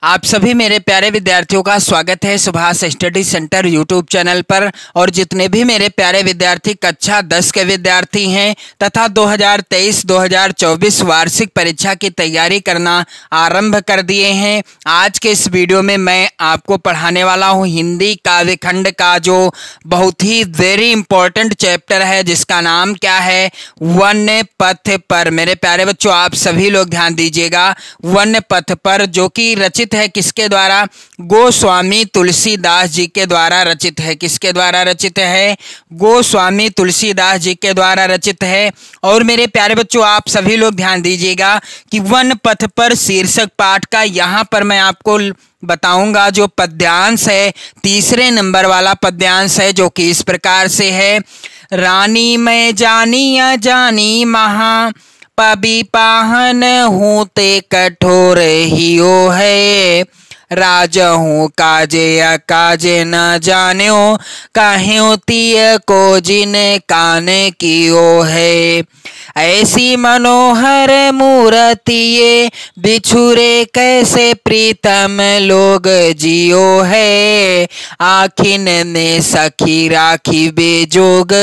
आप सभी मेरे प्यारे विद्यार्थियों का स्वागत है Subhash study centre YouTube channel पर। और जितने भी मेरे प्यारे विद्यार्थी कक्षा 10 के विद्यार्थी हैं तथा 2023-2024 वार्षिक परीक्षा की तैयारी करना आरंभ कर दिए हैं, आज के इस वीडियो में मैं आपको पढ़ाने वाला हूं हिंदी काव्य खंड का जो बहुत ही वेरी इंपॉर्टेंट चैप्टर है, जिसका नाम क्या है, वन्य पथ पर। मेरे प्यारे बच्चों, आप सभी लोग ध्यान दीजिएगा। वन्य पथ पर जो कि रचित है किसके द्वारा, गोस्वामी तुलसीदास जी के द्वारा रचित है। किसके द्वारा रचित है, गोस्वामी तुलसीदास जी के द्वारा रचित है। और मेरे प्यारे बच्चों, आप सभी लोग ध्यान दीजिएगा कि वन पथ पर शीर्षक पाठ का यहाँ पर मैं आपको बताऊंगा जो पद्यांश है, तीसरे नंबर वाला पद्यांश है, जो कि इस प्रकार से है। रानी मैं जानी अजानी महा पबी पाहन हूँ ते कठोर हियो है, राजा हूँ काजे अकाजे न जान्यो, काह्यो तिय को जिन कान कियो है। ऐसी मनोहर मूर्ति ये बिछुरे कैसे प्रीतम लोग जियो है, आखिन में सखी राखी बेजोग,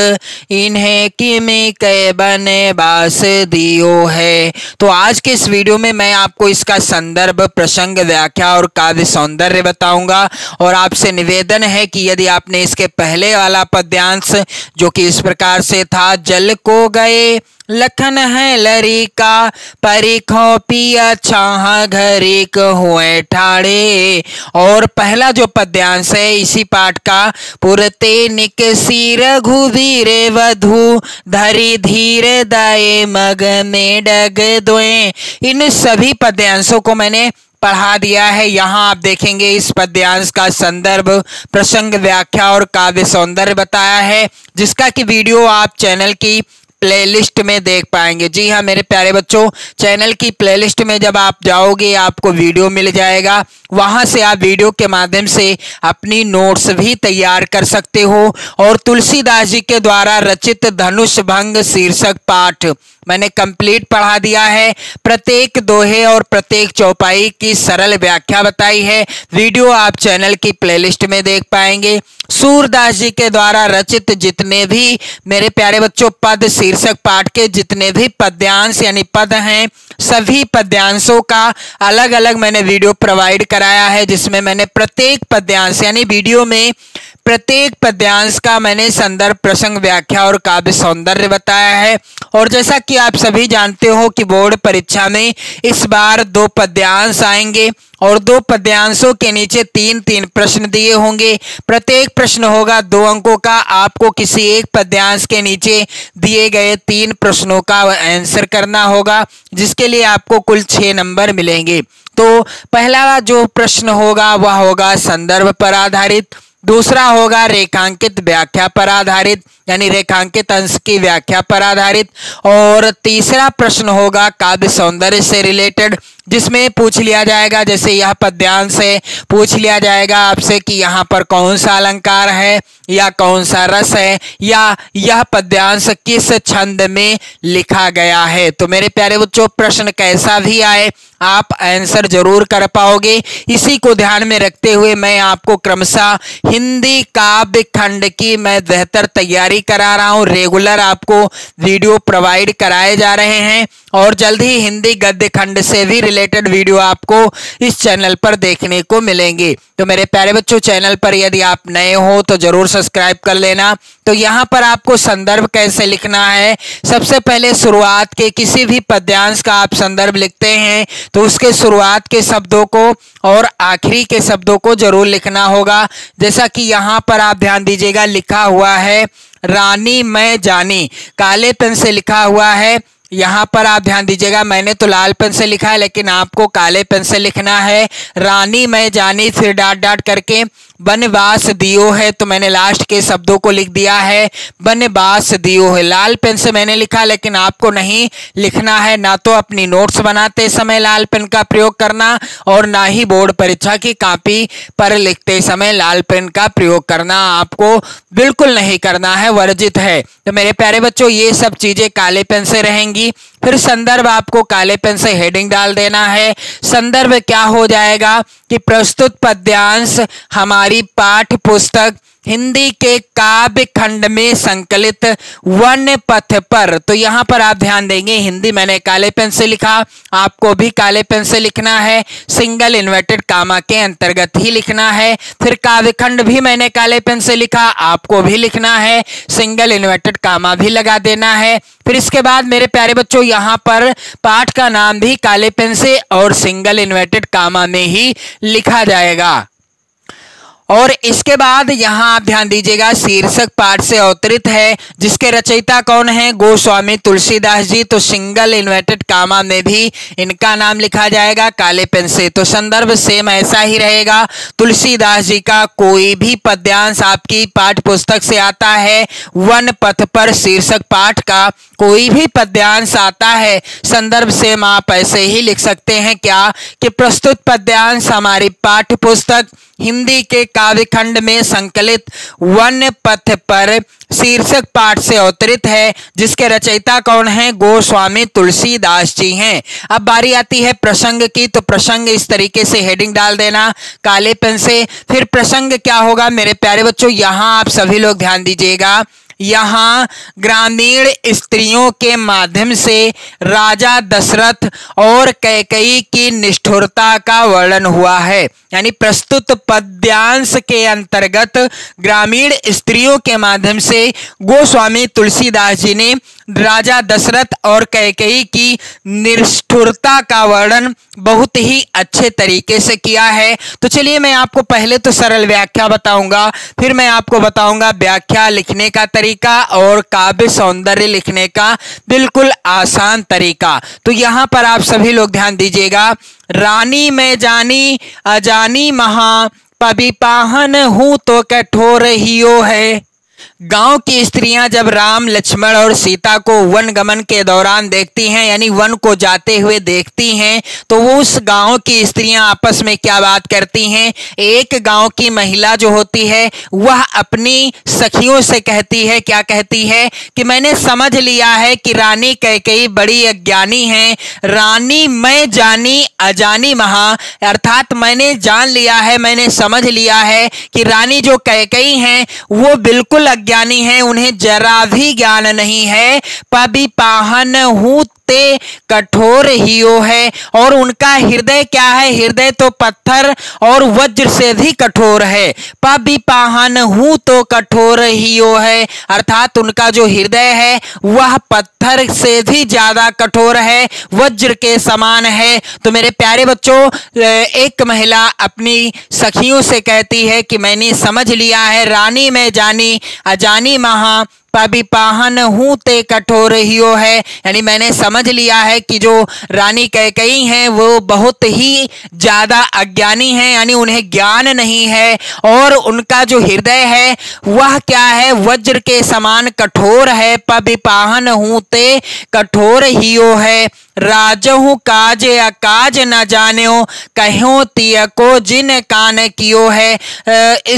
इन्हें किमी के बने बास दियो है। तो आज के इस वीडियो में मैं आपको इसका संदर्भ, प्रसंग, व्याख्या और काव्य सौंदर्य बताऊंगा। और आपसे निवेदन है कि यदि आपने इसके पहले वाला पद्यांश जो कि इस प्रकार से था, जल को गए लखन है लरी का, परिखो पिया छाह घरिक हुए ठाड़े। और पहला जो पद्यांश है इसी पाठ का, पुरते निकसी रघुवीरे वधु, धरी धीरे दाए मग में डग दोए। इन सभी पद्यांशों को मैंने पढ़ा दिया है। यहाँ आप देखेंगे इस पद्यांश का संदर्भ, प्रसंग, व्याख्या और काव्य सौंदर्य बताया है, जिसका कि वीडियो आप चैनल की प्लेलिस्ट में देख पाएंगे। जी हाँ मेरे प्यारे बच्चों, चैनल की प्लेलिस्ट में जब आप जाओगे आपको वीडियो मिल जाएगा, वहां से आप वीडियो के माध्यम से अपनी नोट्स भी तैयार कर सकते हो। और तुलसीदास जी के द्वारा रचित धनुष भंग शीर्षक पाठ मैंने कंप्लीट पढ़ा दिया है। प्रत्येक दोहे और प्रत्येक चौपाई की सरल व्याख्या बताई है। वीडियो आप चैनल की प्लेलिस्ट में देख पाएंगे। सूरदास जी के द्वारा रचित जितने भी मेरे प्यारे बच्चों पद शीर्षक पाठ के जितने भी पद्यांश यानी पद हैं, सभी पद्यांशों का अलग अलग मैंने वीडियो प्रोवाइड कराया है, जिसमें मैंने प्रत्येक पद्यांश यानी वीडियो में प्रत्येक पद्यांश का मैंने संदर्भ, प्रसंग, व्याख्या और काव्य सौंदर्य बताया है। और जैसा कि आप सभी जानते हो कि बोर्ड परीक्षा में इस बार 2 पद्यांश आएंगे और 2 पद्यांशों के नीचे 3-3 प्रश्न दिए होंगे। प्रत्येक प्रश्न होगा 2 अंकों का। आपको किसी एक पद्यांश के नीचे दिए गए 3 प्रश्नों का आंसर करना होगा, जिसके लिए आपको कुल 6 नंबर मिलेंगे। तो पहला जो प्रश्न होगा वह होगा संदर्भ पर आधारित, दूसरा होगा रेखांकित व्याख्या पर आधारित यानी रेखांकित अंश की व्याख्या पर आधारित, और तीसरा प्रश्न होगा काव्य सौंदर्य से रिलेटेड, जिसमें पूछ लिया जाएगा, जैसे यह पद्यांश है, पूछ लिया जाएगा आपसे कि यहाँ पर कौन सा अलंकार है या कौन सा रस है या यह पद्यांश किस छंद में लिखा गया है। तो मेरे प्यारे बच्चों, प्रश्न कैसा भी आए आप आंसर जरूर कर पाओगे। इसी को ध्यान में रखते हुए मैं आपको क्रमशः हिंदी काव्य खंड की मैं बेहतर तैयारी करा रहा हूँ। रेगुलर आपको वीडियो प्रोवाइड कराए जा रहे हैं और जल्द ही हिंदी गद्य खंड से भी रिलेटेड वीडियो आपको इस चैनल पर देखने को मिलेंगे। तो मेरे प्यारे बच्चों, चैनल पर यदि आप नए हो तो जरूर सब्सक्राइब कर लेना। तो यहाँ पर आपको संदर्भ कैसे लिखना है, सबसे पहले शुरुआत के किसी भी पद्यांश का आप संदर्भ लिखते हैं तो उसके शुरुआत के शब्दों को और आखिरी के शब्दों को जरूर लिखना होगा। जैसा कि यहाँ पर आप ध्यान दीजिएगा, लिखा हुआ है रानी मैं जानी, काले पेन से लिखा हुआ है। यहाँ पर आप ध्यान दीजिएगा, मैंने तो लाल पेन से लिखा है लेकिन आपको काले पेन से लिखना है। रानी मैं जानी, फिर डॉट डॉट करके बनवास दियो है, तो मैंने लास्ट के शब्दों को लिख दिया है बनवास दियो है। लाल पेन से मैंने लिखा लेकिन आपको नहीं लिखना है, ना तो अपनी नोट्स बनाते समय लाल पेन का प्रयोग करना और ना ही बोर्ड परीक्षा की कॉपी पर लिखते समय लाल पेन का प्रयोग करना, आपको बिल्कुल नहीं करना है, वर्जित है। तो मेरे प्यारे बच्चों, ये सब चीजें काले पेन से रहेंगी। फिर संदर्भ आपको काले पेन से हेडिंग डाल देना है। संदर्भ क्या हो जाएगा कि प्रस्तुत पद्यांश हमारी पाठ्य पुस्तक हिंदी के काव्य खंड में संकलित वन पथ पर। तो यहां पर आप ध्यान देंगे, हिंदी मैंने काले पेन से लिखा, आपको भी काले पेन से लिखना है, सिंगल इन्वर्टेड कामा के अंतर्गत ही लिखना है। फिर काव्य खंड भी मैंने काले पेन से लिखा, आपको भी लिखना है, सिंगल इन्वर्टेड कामा भी लगा देना है। फिर इसके बाद मेरे प्यारे बच्चों यहां पर पाठ का नाम भी काले पेन से और सिंगल इन्वर्टेड कामा में ही लिखा जाएगा। और इसके बाद यहां आप ध्यान दीजिएगा, शीर्षक पाठ से अवतरित है, जिसके रचयिता कौन है, गोस्वामी तुलसीदास जी। तो सिंगल इन्वर्टेड कामा में भी इनका नाम लिखा जाएगा काले पेन से। तो संदर्भ सेम ऐसा ही रहेगा। तुलसीदास जी का कोई भी पद्यांश आपकी पाठ्य पुस्तक से आता है, वन पथ पर शीर्षक पाठ का कोई भी पद्यांश आता है, संदर्भ सेम आप ऐसे ही लिख सकते हैं क्या कि प्रस्तुत पद्यांश हमारी पाठ्य पुस्तक हिंदी के काव्य खंड में संकलित वन पथ पर शीर्षक पाठ से अवतरित है, जिसके रचयिता कौन है, गोस्वामी तुलसीदास जी हैं। अब बारी आती है प्रसंग की। तो प्रसंग इस तरीके से हेडिंग डाल देना काले पेन से। फिर प्रसंग क्या होगा मेरे प्यारे बच्चों, यहां आप सभी लोग ध्यान दीजिएगा, यहाँ ग्रामीण स्त्रियों के माध्यम से राजा दशरथ और कैकेयी की निष्ठुरता का वर्णन हुआ है। यानी प्रस्तुत पद्यांश के अंतर्गत ग्रामीण स्त्रियों के माध्यम से गोस्वामी तुलसीदास जी ने राजा दशरथ और कैकेयी की निष्ठुरता का वर्णन बहुत ही अच्छे तरीके से किया है। तो चलिए मैं आपको पहले तो सरल व्याख्या बताऊंगा, फिर मैं आपको बताऊंगा व्याख्या लिखने का तरीका और काव्य सौंदर्य लिखने का बिल्कुल आसान तरीका। तो यहां पर आप सभी लोग ध्यान दीजिएगा, रानी मैं जानी अजानी महा पबिपाहन हूं तो कठोर हियो है। गांव की स्त्रियां जब राम लक्ष्मण और सीता को वन गमन के दौरान देखती हैं, यानी वन को जाते हुए देखती हैं, तो वो उस गांव की स्त्रियां आपस में क्या बात करती हैं। एक गांव की महिला जो होती है वह अपनी सखियों से कहती है, क्या कहती है कि मैंने समझ लिया है कि रानी कैकेयी बड़ी अज्ञानी हैं। रानी मैं जानी अजानी महा, अर्थात मैंने जान लिया है, मैंने समझ लिया है कि रानी जो कैकेयी हैं वो बिल्कुल अज्ञानी है, उन्हें जरा भी ज्ञान नहीं है। पबिपाहन हूं ते कठोर हियो है, और उनका हृदय क्या है, हृदय तो पत्थर और वज्र से भी कठोर है। पबिपाहन हूं तो कठोर हियो है, अर्थात उनका जो हृदय है वह पत्थर से भी ज्यादा कठोर है, वज्र के समान है। तो मेरे प्यारे बच्चों, एक महिला अपनी सखियों से कहती है कि मैंने समझ लिया है, रानी मैं जानी अजानी महा पबिपाहन हूं ते कठोर हियो है, यानी मैंने समझ लिया है कि जो रानी कैकेयी हैं वो बहुत ही ज्यादा अज्ञानी हैं, यानी उन्हें ज्ञान नहीं है, और उनका जो हृदय है वह क्या है, वज्र के समान कठोर है। पबिपाहन हूं ते कठोर हियो है, राजहु काज अकाज न जान्यो कहो तिय को जिन कान कियो है।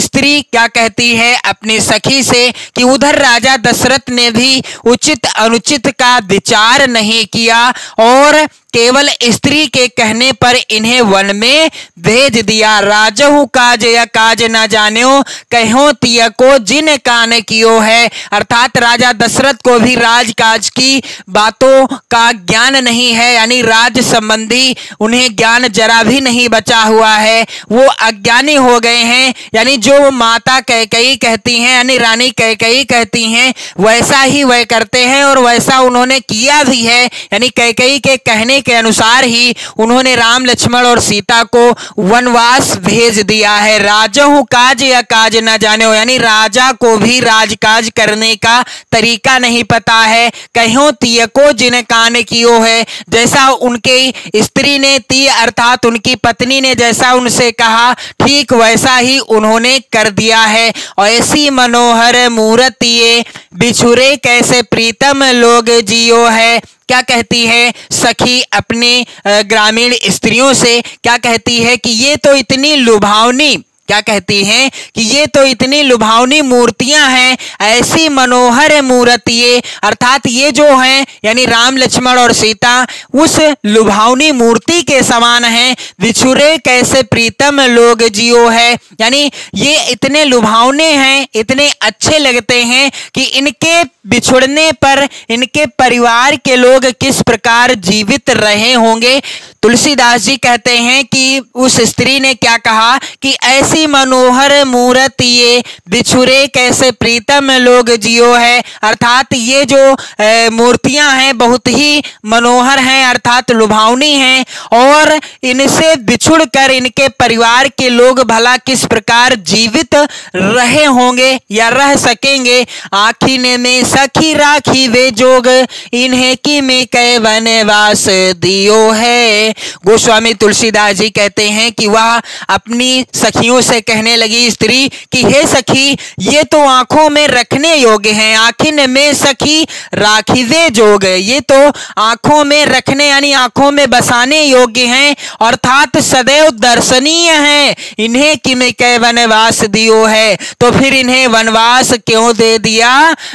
स्त्री क्या कहती है अपनी सखी से कि उधर राजा दशरथ ने भी उचित अनुचित का विचार नहीं किया और केवल स्त्री के कहने पर इन्हें वन में भेज दिया। राजहु काज या काज न जान्यो कहो तिय को जिन कान कियो है, अर्थात राजा दशरथ को भी राजकाज की बातों का ज्ञान नहीं है, यानी राज संबंधी उन्हें ज्ञान जरा भी नहीं बचा हुआ है, वो अज्ञानी हो गए हैं। यानी जो माता कैकेयी कहती हैं, यानी रानी कैकेयी कहती हैं, वैसा ही वह करते हैं और वैसा उन्होंने किया भी है। यानी कैकेयी के कहने के अनुसार ही उन्होंने राम लक्ष्मण और सीता को वनवास भेज दिया है। राजहु काज या काज न जाने हो, यानी राजा को भी राजकाज करने का तरीका नहीं पता है। कहो तिय को जिन कान कियो है, जैसा उनके स्त्री ने ती अर्थात उनकी पत्नी ने जैसा उनसे कहा ठीक वैसा ही उन्होंने कर दिया है। ऐसी मनोहर मूर्तिये बिछुरे कैसे प्रीतम लोग जियो है। क्या कहती है सखी अपने ग्रामीण स्त्रियों से, क्या कहती है कि ये तो इतनी लुभावनी, क्या कहती हैं कि ये तो इतनी लुभावनी मूर्तियां हैं, ऐसी मनोहर मूर्ति ये, अर्थात ये जो हैं यानी राम लक्ष्मण और सीता उस लुभावनी मूर्ति के समान हैं। बिछुरे कैसे प्रीतम लोग जियो है, यानी ये इतने लुभावने हैं, इतने अच्छे लगते हैं कि इनके बिछुड़ने पर इनके परिवार के लोग किस प्रकार जीवित रहे होंगे। तुलसीदास जी कहते हैं कि उस स्त्री ने क्या कहा कि ऐसी मनोहर मूर्ति ये, बिछुरे कैसे प्रीतम लोग जियो है, अर्थात ये जो मूर्तियां हैं बहुत ही मनोहर हैं, अर्थात लुभावनी हैं, और इनसे बिछुड़ कर इनके परिवार के लोग भला किस प्रकार जीवित रहे होंगे या रह सकेंगे। आखिन में सखी राखी वे जोग, इन्हें की में कै वनवास दियो है। गोस्वामी तुलसीदास जी कहते हैं कि वह अपनी सखियों से कहने लगी स्त्री कि हे सखी, ये तो आंखों में रखने योग्य हैं। आखिन में सखी राखी वे जोग, ये तो आंखों में रखने यानी आंखों में बसाने योग्य हैं, अर्थात सदैव दर्शनीय हैं। इन्हें कि में कै वनवास दियो है, तो फिर इन्हें वनवास क्यों दे दिया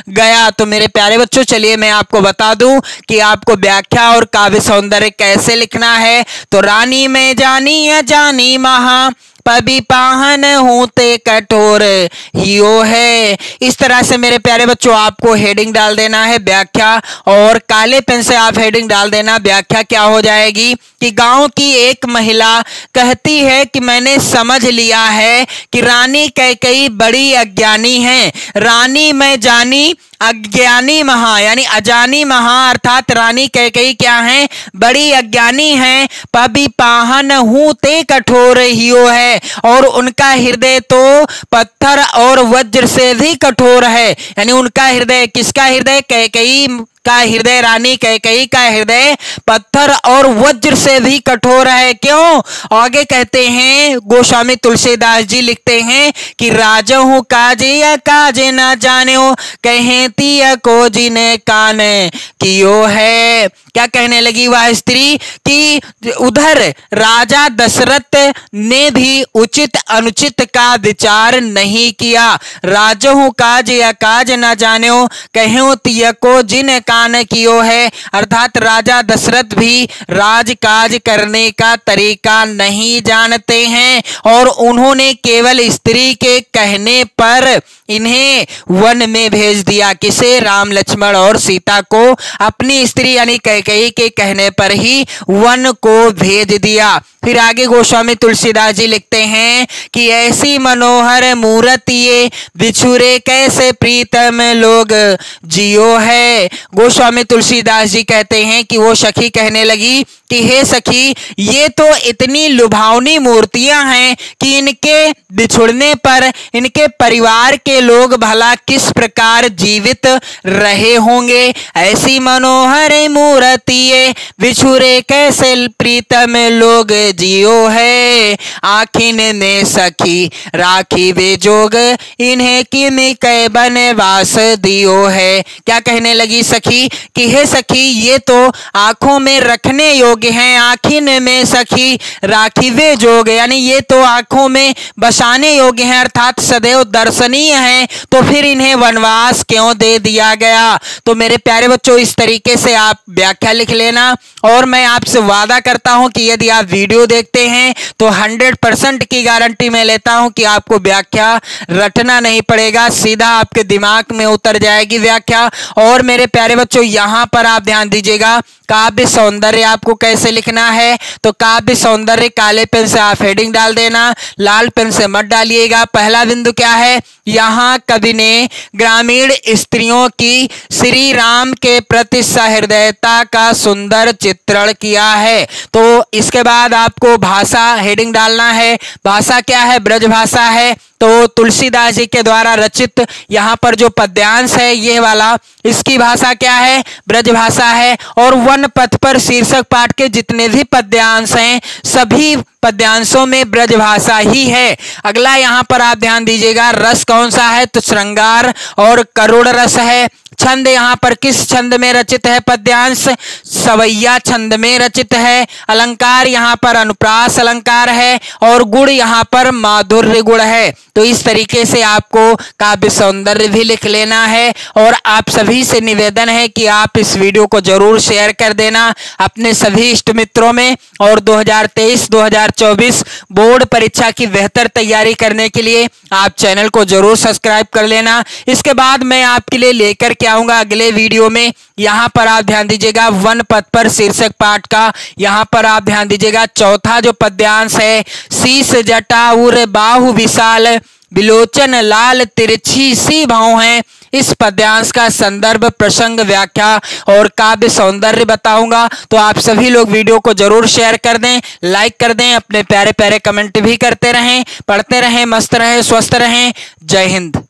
गया। तो मेरे प्यारे बच्चों, चलिए मैं आपको बता दूं कि आपको व्याख्या और काव्य सौंदर्य कैसे लिखना है। तो रानी में जानी अजानी महा, पबी पाहन होते कठोर हियो है। इस तरह से मेरे प्यारे बच्चों आपको हेडिंग डाल देना है व्याख्या, और काले पेन से आप हेडिंग डाल देना। व्याख्या क्या हो जाएगी कि गांव की एक महिला कहती है कि मैंने समझ लिया है कि रानी कैकेयी बड़ी अज्ञानी है। रानी में जानी अज्ञानी महा, यानी अजानी महा, अर्थात रानी कैकेयी क्या है, बड़ी अज्ञानी है। पबी पाहन हूं ते कठोर हियो है, और उनका हृदय तो पत्थर और वज्र से भी कठोर है। यानी उनका हृदय, किसका हृदय, कैकेयी का हृदय, रानी कैकेयी का हृदय पत्थर और वज्र से भी कठोर है। क्यों? आगे कहते हैं गोस्वामी तुलसीदास जी लिखते हैं कि राजहु काजे या काजे न जान्यो, कहें तिया को जिने कान कियो है। क्या कहने लगी वह स्त्री कि उधर राजा दशरथ ने भी उचित अनुचित का विचार नहीं किया। राजहु काज या काज न जान्यो, कहें तिया को जिन कान कियो है, अर्थात राजा दशरथ भी राजकाज करने का तरीका नहीं जानते हैं, और उन्होंने केवल स्त्री के कहने पर इन्हें वन में भेज दिया। किसे? राम लक्ष्मण और सीता को अपनी स्त्री यानी कैकेयी के कहने पर ही वन को भेज दिया। फिर आगे गोस्वामी तुलसीदास जी लिखते हैं कि ऐसी मनोहर मूर्ति ये, बिछुरे कैसे प्रीतम लोग जियो है। गोस्वामी तुलसीदास जी कहते हैं कि वो सखी कहने लगी कि हे सखी, ये तो इतनी लुभावनी मूर्तियां हैं कि इनके बिछुड़ने पर इनके परिवार के लोग भला किस प्रकार जीवित रहे होंगे। ऐसी मनोहर मूर्ति ये, बिछुरे कैसे प्रीतम लोग जियो है। आखिन ने सखी राखी वे जोग, इन्हें किम कै बनवास दियो है। क्या कहने लगी सखी कि हे सखी, ये तो आंखों में रखने योग्य हैं। आखिन में सखी राखी वे जोग, यानी ये तो आंखों में बसाने योग्य हैं, अर्थात सदैव दर्शनीय हैं, तो फिर इन्हें वनवास क्यों दे दिया गया। तो मेरे प्यारे बच्चों, इस तरीके से आप व्याख्या लिख लेना, और मैं आपसे वादा करता हूं कि यदि आप वीडियो देखते हैं तो 100% की गारंटी मैं लेता हूं कि आपको व्याख्या रटना नहीं पड़ेगा, सीधा आपके दिमाग में उतर जाएगी व्याख्या। और मेरे प्यारे बच्चों, यहां पर आप ध्यान दीजिएगा, काव्य सौंदर्य आपको कैसे लिखना है। तो काव्य सौंदर्य काले पेन से आप हेडिंग डाल देना, लाल पेन से मत डालिएगा। पहला बिंदु क्या है, यहाँ कवि ने ग्रामीण स्त्रियों की श्री राम के प्रति सहृदयता का सुंदर चित्रण किया है। तो इसके बाद आपको भाषा हेडिंग डालना है। भाषा क्या है, ब्रज भाषा है। तो तुलसीदास जी के द्वारा रचित यहाँ पर जो पद्यांश है ये वाला, इसकी भाषा क्या है, ब्रज भाषा है। और वन पथ पर शीर्षक पाठ के जितने भी पद्यांश हैं सभी पद्यांशों में ब्रज भाषा ही है। अगला यहाँ पर आप ध्यान दीजिएगा, रस कौन सा है, तो श्रृंगार और करुण रस है। छंद यहाँ पर किस छंद में रचित है? पद्यांश सवैया छंद में रचित है। अलंकार यहाँ पर अनुप्रास अलंकार है और गुण यहाँ पर माधुर्य गुण है। तो इस तरीके से आपको काव्य सौंदर्य भी लिख लेना है। और आप सभी से निवेदन है कि आप इस वीडियो को जरूर शेयर कर देना अपने सभी इष्ट मित्रों में। और 2023-2024 बोर्ड परीक्षा की बेहतर तैयारी करने के लिए आप चैनल को जरूर सब्सक्राइब कर लेना। इसके बाद मैं आपके लिए लेकर के आऊंगा अगले वीडियो में। यहाँ पर आप ध्यान दीजिएगा वन पद पर शीर्षक पाठ का। यहाँ पर आप ध्यान दीजिएगा चौथा जो पद्यांश है, शीश जटा उर बाहु विशाल विलोचन लाल तिरछी सी भाव है। इस पद्यांश का संदर्भ, प्रसंग, व्याख्या और काव्य सौंदर्य बताऊंगा। तो आप सभी लोग वीडियो को जरूर शेयर कर दें, लाइक कर दें, अपने प्यारे प्यारे कमेंट भी करते रहें, पढ़ते रहें, मस्त रहें, स्वस्थ रहें। जय हिंद।